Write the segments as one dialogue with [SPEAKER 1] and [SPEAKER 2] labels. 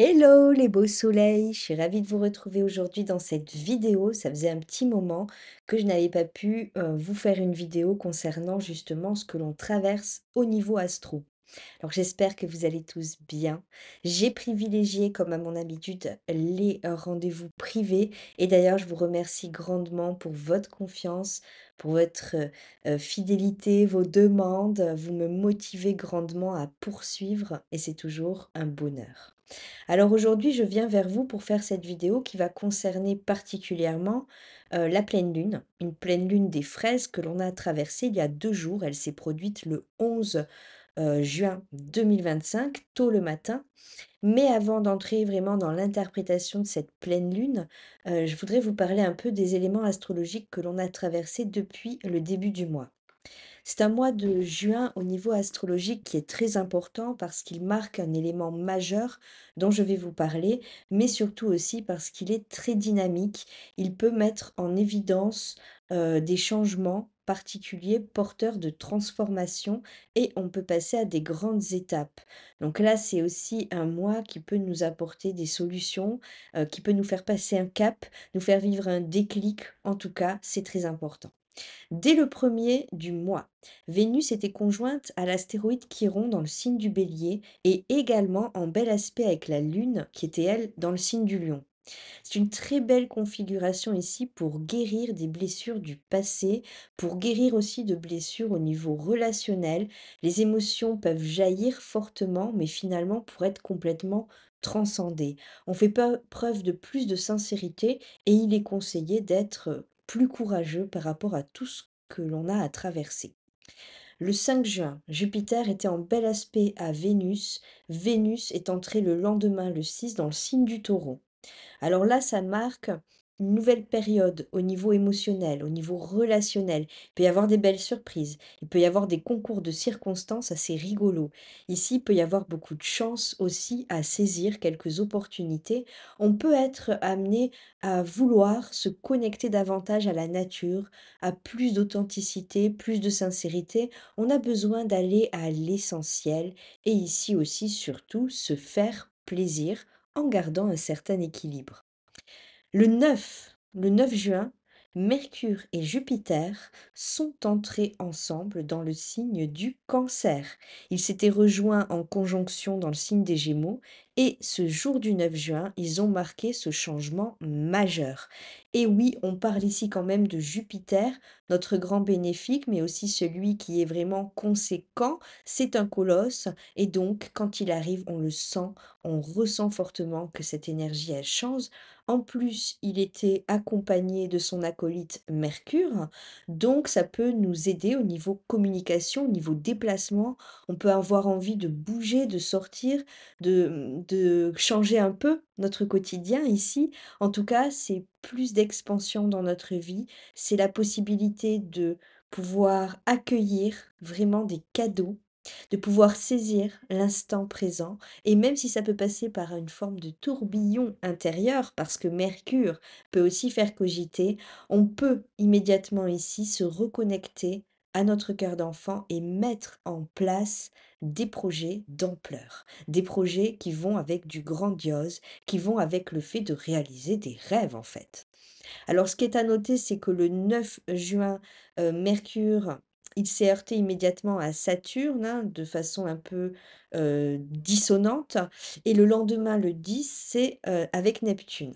[SPEAKER 1] Hello les beaux soleils, je suis ravie de vous retrouver aujourd'hui dans cette vidéo. Ça faisait un petit moment que je n'avais pas pu vous faire une vidéo concernant justement ce que l'on traverse au niveau astro. Alors j'espère que vous allez tous bien. J'ai privilégié, comme à mon habitude, les rendez-vous privés. Et d'ailleurs, je vous remercie grandement pour votre confiance, pour votre fidélité, vos demandes. Vous me motivez grandement à poursuivre et c'est toujours un bonheur. Alors aujourd'hui, je viens vers vous pour faire cette vidéo qui va concerner particulièrement la pleine lune, une pleine lune des fraises que l'on a traversée il y a 2 jours. Elle s'est produite le 11 juin 2025, tôt le matin. Mais avant d'entrer vraiment dans l'interprétation de cette pleine lune, je voudrais vous parler un peu des éléments astrologiques que l'on a traversés depuis le début du mois. C'est un mois de juin au niveau astrologique qui est très important parce qu'il marque un élément majeur dont je vais vous parler, mais surtout aussi parce qu'il est très dynamique. Il peut mettre en évidence des changements particuliers porteurs de transformation et on peut passer à des grandes étapes. Donc là, c'est aussi un mois qui peut nous apporter des solutions, qui peut nous faire passer un cap, nous faire vivre un déclic. En tout cas, c'est très important. Dès le premier du mois, Vénus était conjointe à l'astéroïde Chiron dans le signe du Bélier et également en bel aspect avec la Lune qui était, elle, dans le signe du Lion. C'est une très belle configuration ici pour guérir des blessures du passé, pour guérir aussi de blessures au niveau relationnel. Les émotions peuvent jaillir fortement, mais finalement pour être complètement transcendées. On fait pas preuve de plus de sincérité et il est conseillé d'être plus courageux par rapport à tout ce que l'on a à traverser. Le 5 juin, Jupiter était en bel aspect à Vénus. Vénus est entrée le lendemain, le 6, dans le signe du Taureau. Alors là, ça marque une nouvelle période au niveau émotionnel, au niveau relationnel. Il peut y avoir des belles surprises. Il peut y avoir des concours de circonstances assez rigolos. Ici, il peut y avoir beaucoup de chance aussi à saisir quelques opportunités. On peut être amené à vouloir se connecter davantage à la nature, à plus d'authenticité, plus de sincérité. On a besoin d'aller à l'essentiel et ici aussi, surtout, se faire plaisir en gardant un certain équilibre. Le 9 juin, Mercure et Jupiter sont entrés ensemble dans le signe du Cancer. Ils s'étaient rejoints en conjonction dans le signe des Gémeaux et ce jour du 9 juin, ils ont marqué ce changement majeur. Et oui, on parle ici quand même de Jupiter, notre grand bénéfique, mais aussi celui qui est vraiment conséquent. C'est un colosse et donc quand il arrive, on le sent, on ressent fortement que cette énergie, elle change. En plus, il était accompagné de son acolyte Mercure, donc ça peut nous aider au niveau communication, au niveau déplacement. On peut avoir envie de bouger, de sortir, de changer un peu notre quotidien ici. En tout cas, c'est plus d'expansion dans notre vie. C'est la possibilité de pouvoir accueillir vraiment des cadeaux, de pouvoir saisir l'instant présent et même si ça peut passer par une forme de tourbillon intérieur, parce que Mercure peut aussi faire cogiter, on peut immédiatement ici se reconnecter à notre cœur d'enfant et mettre en place des projets d'ampleur, des projets qui vont avec du grandiose, qui vont avec le fait de réaliser des rêves en fait. Alors ce qui est à noter, c'est que le 9 juin, Mercure, il s'est heurté immédiatement à Saturne, hein, de façon un peu, dissonante et le lendemain, le 10, c'est, avec Neptune.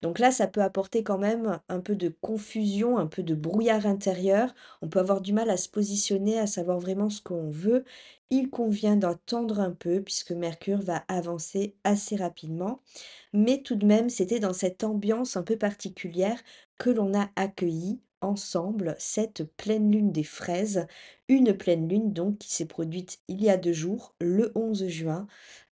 [SPEAKER 1] Donc là, ça peut apporter quand même un peu de confusion, un peu de brouillard intérieur. On peut avoir du mal à se positionner, à savoir vraiment ce qu'on veut. Il convient d'attendre un peu puisque Mercure va avancer assez rapidement mais tout de même, c'était dans cette ambiance un peu particulière que l'on a accueilli ensemble cette pleine lune des fraises, une pleine lune donc qui s'est produite il y a 2 jours, le 11 juin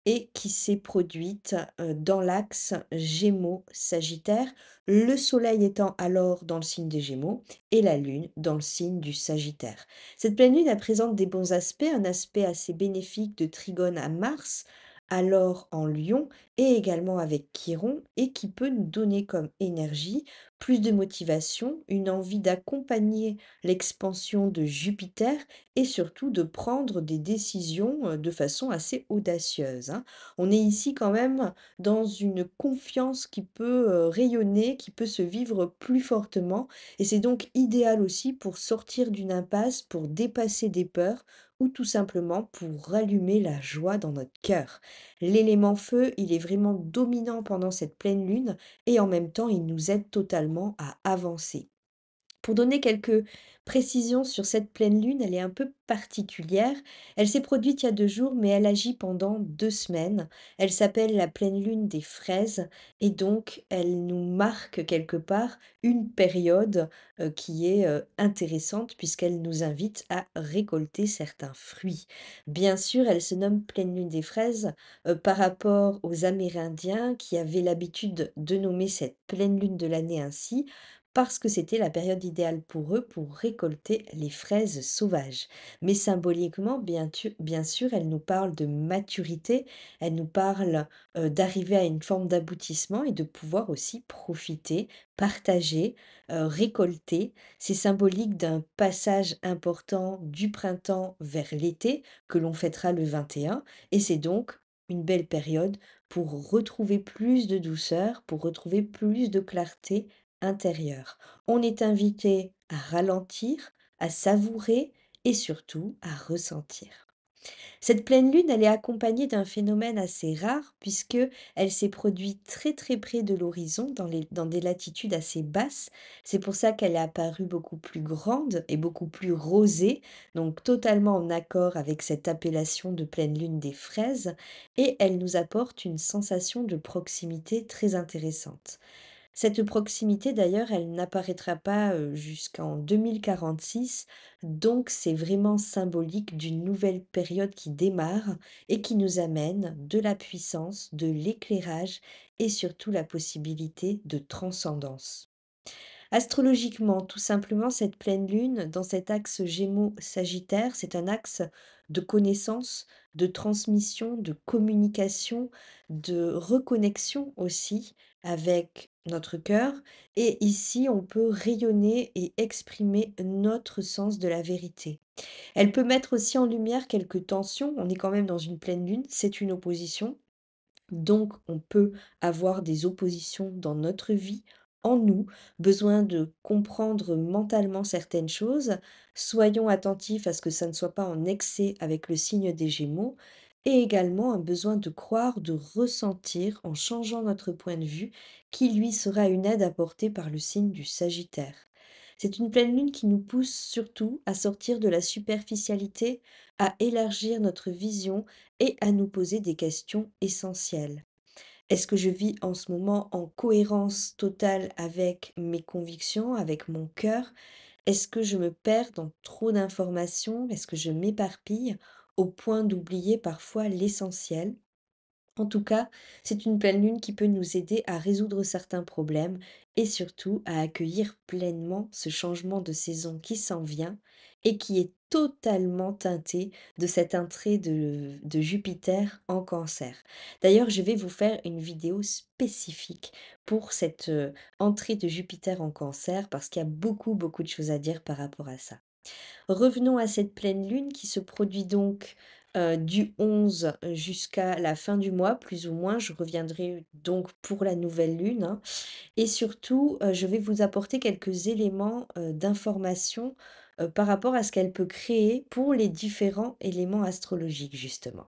[SPEAKER 1] et qui s'est produite, dans l'axe Gémeaux-Sagittaire, le soleil étant alors dans le signe des Gémeaux et la lune dans le signe du Sagittaire. Cette pleine lune, elle présente des bons aspects, un aspect assez bénéfique de trigone à Mars, alors en Lion et également avec Chiron et qui peut nous donner comme énergie plus de motivation, une envie d'accompagner l'expansion de Jupiter et surtout de prendre des décisions de façon assez audacieuse, hein. On est ici quand même dans une confiance qui peut rayonner, qui peut se vivre plus fortement et c'est donc idéal aussi pour sortir d'une impasse, pour dépasser des peurs ou tout simplement pour rallumer la joie dans notre cœur. L'élément feu, il est vraiment dominant pendant cette pleine lune et en même temps, il nous aide totalement à avancer. Pour donner quelques précisions sur cette pleine lune, elle est un peu particulière. Elle s'est produite il y a 2 jours, mais elle agit pendant 2 semaines. Elle s'appelle la pleine lune des fraises et donc elle nous marque quelque part une période, qui est, intéressante puisqu'elle nous invite à récolter certains fruits. Bien sûr, elle se nomme pleine lune des fraises, par rapport aux Amérindiens qui avaient l'habitude de nommer cette pleine lune de l'année ainsi, parce que c'était la période idéale pour eux pour récolter les fraises sauvages. Mais symboliquement, bien sûr, elle nous parle de maturité, elle nous parle d'arriver à une forme d'aboutissement et de pouvoir aussi profiter, partager, récolter. C'est symbolique d'un passage important du printemps vers l'été que l'on fêtera le 21 et c'est donc une belle période pour retrouver plus de douceur, pour retrouver plus de clarté intérieur. On est invité à ralentir, à savourer et surtout à ressentir. Cette pleine lune, elle est accompagnée d'un phénomène assez rare puisque elle s'est produite très très près de l'horizon dans des latitudes assez basses. C'est pour ça qu'elle est apparue beaucoup plus grande et beaucoup plus rosée, donc totalement en accord avec cette appellation de pleine lune des fraises et elle nous apporte une sensation de proximité très intéressante. Cette proximité d'ailleurs, elle n'apparaîtra pas, jusqu'en 2046, donc c'est vraiment symbolique d'une nouvelle période qui démarre et qui nous amène de la puissance, de l'éclairage et surtout la possibilité de transcendance. Astrologiquement, tout simplement, cette pleine lune, dans cet axe Gémeaux-Sagittaire, c'est un axe de connaissance, de transmission, de communication, de reconnexion aussi avec notre cœur. Et ici, on peut rayonner et exprimer notre sens de la vérité. Elle peut mettre aussi en lumière quelques tensions. On est quand même dans une pleine lune, c'est une opposition. Donc, on peut avoir des oppositions dans notre vie, en nous, besoin de comprendre mentalement certaines choses. Soyons attentifs à ce que ça ne soit pas en excès avec le signe des Gémeaux. Et également un besoin de croire, de ressentir en changeant notre point de vue, qui lui sera une aide apportée par le signe du Sagittaire. C'est une pleine lune qui nous pousse surtout à sortir de la superficialité, à élargir notre vision et à nous poser des questions essentielles. Est-ce que je vis en ce moment en cohérence totale avec mes convictions, avec mon cœur? Est-ce que je me perds dans trop d'informations? Est-ce que je m'éparpille au point d'oublier parfois l'essentiel? En tout cas, c'est une pleine lune qui peut nous aider à résoudre certains problèmes et surtout à accueillir pleinement ce changement de saison qui s'en vient et qui est totalement teinté de cette entrée de Jupiter en Cancer. D'ailleurs, je vais vous faire une vidéo spécifique pour cette entrée de Jupiter en Cancer parce qu'il y a beaucoup, beaucoup de choses à dire par rapport à ça. Revenons à cette pleine lune qui se produit donc, du 11 jusqu'à la fin du mois, plus ou moins. Je reviendrai donc pour la nouvelle lune, hein, et surtout, je vais vous apporter quelques éléments, d'information, par rapport à ce qu'elle peut créer pour les différents éléments astrologiques, justement.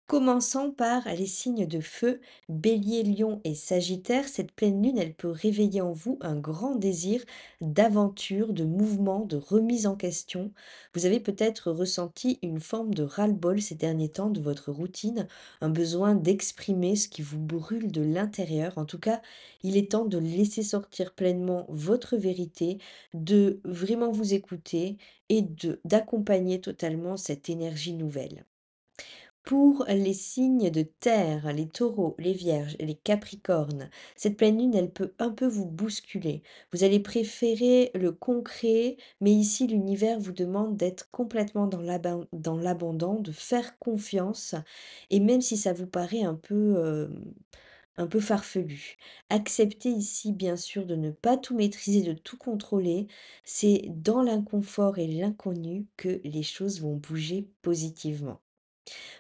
[SPEAKER 1] Commençons par les signes de feu, Bélier, Lion et Sagittaire. Cette pleine lune, elle peut réveiller en vous un grand désir d'aventure, de mouvement, de remise en question. Vous avez peut-être ressenti une forme de ras-le-bol ces derniers temps de votre routine, un besoin d'exprimer ce qui vous brûle de l'intérieur. En tout cas, il est temps de laisser sortir pleinement votre vérité, de vraiment vous écouter et d'accompagner totalement cette énergie nouvelle. Pour les signes de terre, les taureaux, les vierges et les capricornes, cette pleine lune, elle peut un peu vous bousculer. Vous allez préférer le concret, mais ici, l'univers vous demande d'être complètement dans l'abondant, de faire confiance, et même si ça vous paraît un peu farfelu. Acceptez ici, bien sûr, de ne pas tout maîtriser, de tout contrôler. C'est dans l'inconfort et l'inconnu que les choses vont bouger positivement.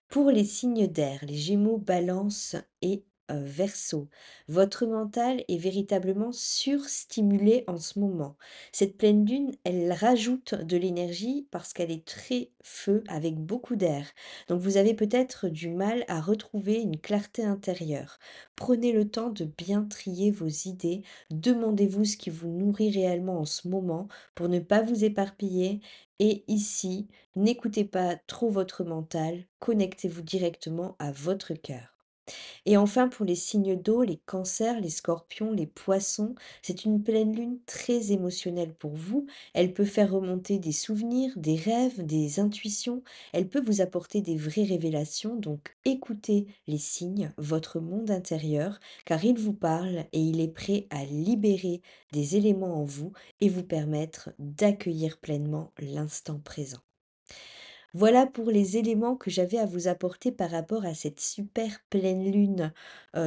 [SPEAKER 1] Pour les signes d'air, les Gémeaux, Balance et Verseau, votre mental est véritablement surstimulé en ce moment. Cette pleine lune, elle rajoute de l'énergie parce qu'elle est très feu avec beaucoup d'air. Donc vous avez peut-être du mal à retrouver une clarté intérieure. Prenez le temps de bien trier vos idées. Demandez-vous ce qui vous nourrit réellement en ce moment pour ne pas vous éparpiller. Et ici, n'écoutez pas trop votre mental, connectez-vous directement à votre cœur. Et enfin, pour les signes d'eau, les cancers, les scorpions, les poissons, c'est une pleine lune très émotionnelle pour vous. Elle peut faire remonter des souvenirs, des rêves, des intuitions. Elle peut vous apporter des vraies révélations. Donc écoutez les signes, votre monde intérieur, car il vous parle et il est prêt à libérer des éléments en vous et vous permettre d'accueillir pleinement l'instant présent. Voilà pour les éléments que j'avais à vous apporter par rapport à cette super pleine lune,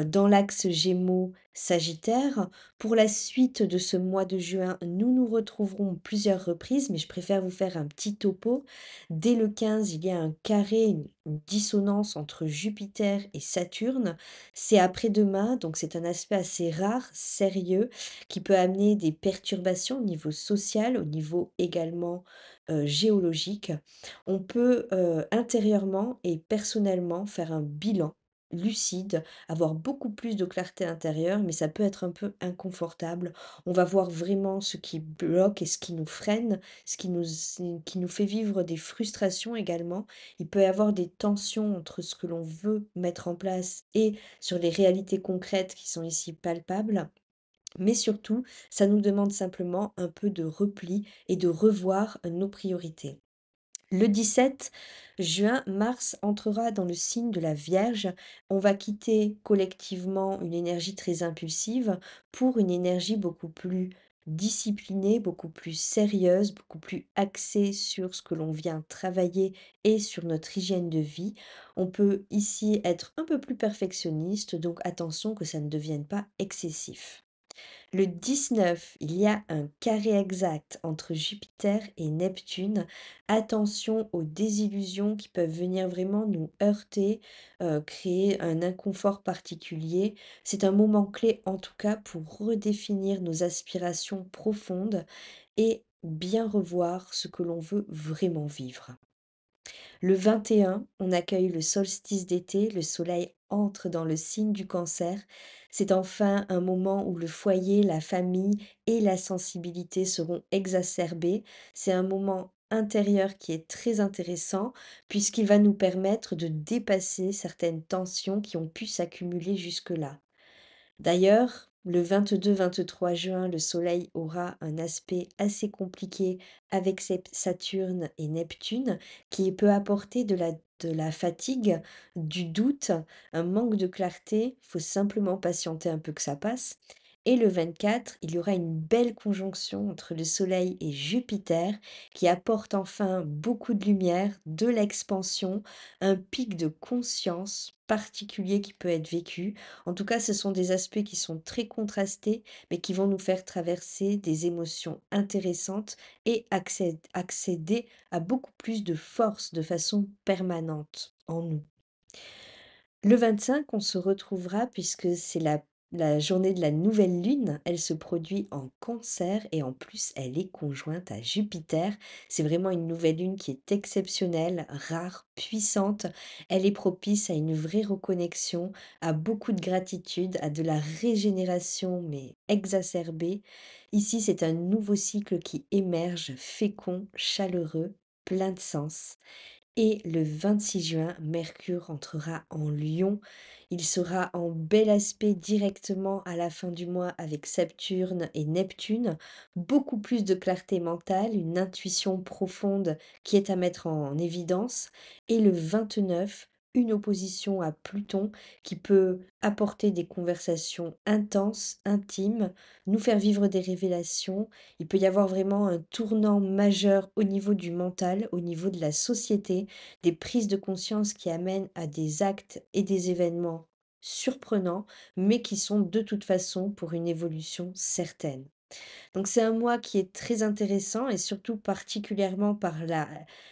[SPEAKER 1] dans l'axe Gémeaux-Sagittaire. Pour la suite de ce mois de juin, nous nous retrouverons plusieurs reprises, mais je préfère vous faire un petit topo. Dès le 15, il y a un carré, une dissonance entre Jupiter et Saturne. C'est après-demain, donc c'est un aspect assez rare, sérieux, qui peut amener des perturbations au niveau social, au niveau également, géologique. On peut, intérieurement et personnellement faire un bilan lucide, avoir beaucoup plus de clarté intérieure, mais ça peut être un peu inconfortable. On va voir vraiment ce qui bloque et ce qui nous freine, qui nous fait vivre des frustrations également. Il peut y avoir des tensions entre ce que l'on veut mettre en place et sur les réalités concrètes qui sont ici palpables. Mais surtout, ça nous demande simplement un peu de repli et de revoir nos priorités. Le 17 juin, Mars entrera dans le signe de la Vierge. On va quitter collectivement une énergie très impulsive pour une énergie beaucoup plus disciplinée, beaucoup plus sérieuse, beaucoup plus axée sur ce que l'on vient travailler et sur notre hygiène de vie. On peut ici être un peu plus perfectionniste, donc attention que ça ne devienne pas excessif. Le 19, il y a un carré exact entre Jupiter et Neptune. Attention aux désillusions qui peuvent venir vraiment nous heurter, créer un inconfort particulier. C'est un moment clé en tout cas pour redéfinir nos aspirations profondes et bien revoir ce que l'on veut vraiment vivre. Le 21, on accueille le solstice d'été, le soleil entre dans le signe du cancer. C'est enfin un moment où le foyer, la famille et la sensibilité seront exacerbés. C'est un moment intérieur qui est très intéressant puisqu'il va nous permettre de dépasser certaines tensions qui ont pu s'accumuler jusque-là. D'ailleurs, le 22-23 juin, le Soleil aura un aspect assez compliqué avec Saturne et Neptune, qui peut apporter de la fatigue, du doute, un manque de clarté. Il faut simplement patienter un peu que ça passe. Et le 24, il y aura une belle conjonction entre le Soleil et Jupiter qui apporte enfin beaucoup de lumière, de l'expansion, un pic de conscience particulier qui peut être vécu. En tout cas, ce sont des aspects qui sont très contrastés, mais qui vont nous faire traverser des émotions intéressantes et accéder à beaucoup plus de force de façon permanente en nous. Le 25, on se retrouvera puisque c'est la journée de la nouvelle lune. Elle se produit en Cancer et en plus, elle est conjointe à Jupiter. C'est vraiment une nouvelle lune qui est exceptionnelle, rare, puissante. Elle est propice à une vraie reconnexion, à beaucoup de gratitude, à de la régénération, mais exacerbée. Ici, c'est un nouveau cycle qui émerge, fécond, chaleureux, plein de sens. Et le 26 juin, Mercure entrera en Lion. Il sera en bel aspect directement à la fin du mois avec Saturne et Neptune. Beaucoup plus de clarté mentale, une intuition profonde qui est à mettre en évidence. Et le 29, une opposition à Pluton qui peut apporter des conversations intenses, intimes, nous faire vivre des révélations. Il peut y avoir vraiment un tournant majeur au niveau du mental, au niveau de la société, des prises de conscience qui amènent à des actes et des événements surprenants, mais qui sont de toute façon pour une évolution certaine. Donc c'est un mois qui est très intéressant et surtout particulièrement par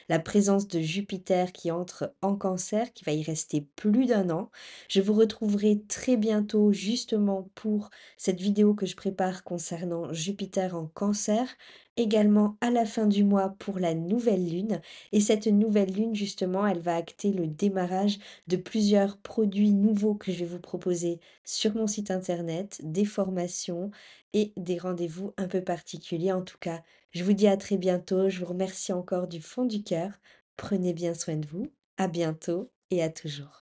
[SPEAKER 1] la présence de Jupiter qui entre en Cancer, qui va y rester plus d'un an. Je vous retrouverai très bientôt justement pour cette vidéo que je prépare concernant Jupiter en Cancer, également à la fin du mois pour la nouvelle lune. Et cette nouvelle lune, justement, elle va acter le démarrage de plusieurs produits nouveaux que je vais vous proposer sur mon site internet, des formations et des rendez-vous un peu particuliers. En tout cas, je vous dis à très bientôt. Je vous remercie encore du fond du cœur. Prenez bien soin de vous. À bientôt et à toujours.